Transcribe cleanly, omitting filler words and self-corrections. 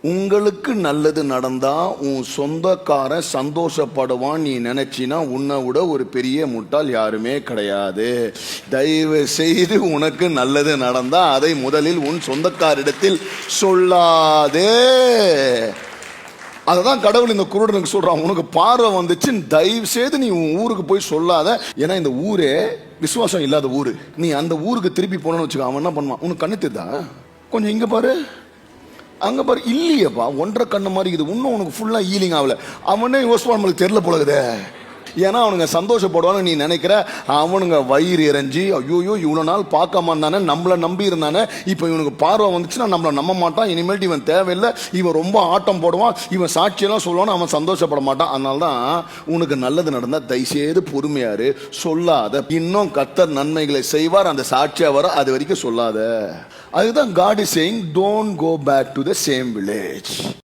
உங்களுக்கு நல்லது நடந்தா உன் சொந்தக்காரன் சந்தோஷப்படுவான் நீ நினைச்சினா உன்னை விட ஒரு பெரிய முட்டாள் யாருமே கிடையாது. தயவு செய்து உனக்கு நல்லது நடந்தா அதை முதலில் உன் சொந்தக்காரிடத்தில் சொல்லாதே. அததான் கடவுள் இந்த குருடனுக்கு சொல்றான், உனக்கு பார்வை வந்துச்சு தயவு செய்து நீ உன் ஊருக்கு போய் சொல்லாத. ஏன்னா இந்த ஊரே விசுவாசம் இல்லாத ஊரு. நீ அந்த ஊருக்கு திருப்பி போனன்னு வச்சுக்கோ, அவன் என்ன பண்ணுவான், உனக்கு கண்ணு தெரியுதா, கொஞ்சம் இங்க பாரு அங்க பாரு, இல்லையப்பா ஒன்றரை கண்ணு மாதிரி இது, இன்னும் உனக்கு ஃபுல்லா ஹீலிங் ஆகல. அவனே யோசிப்பான், நம்மளுக்கு தெரியல போலகுதே. ஏன்னா அவனுங்க சந்தோஷப்படுவான்னு நீ நினைக்கிற. அவனுங்க வயிறு எரிஞ்சு ஐயோயோ இவ்வளவு நாள் பார்க்காம இருந்தானே, நம்மளை நம்பி இருந்தானே, இப்ப இவனுக்கு பார்வை வந்துச்சுன்னா நம்மளை நம்ப மாட்டான், இனிமேல் இவன் தேவையில்லை, இவன் ரொம்ப ஆட்டம் போடுவான், இவன் சாட்சியெல்லாம் சொல்லுவான்னு அவன் சந்தோஷப்பட மாட்டான். அதனால்தான் உனக்கு நல்லது நடந்தா தயவுசெய்து பொறுமையாரு, சொல்லாத. இன்னும் கர்த்தர் நன்மைகளை செய்வார், அந்த சாட்சியா வர, அது வரைக்கும் சொல்லாத. அதுதான் God is saying, don't go back to the same village.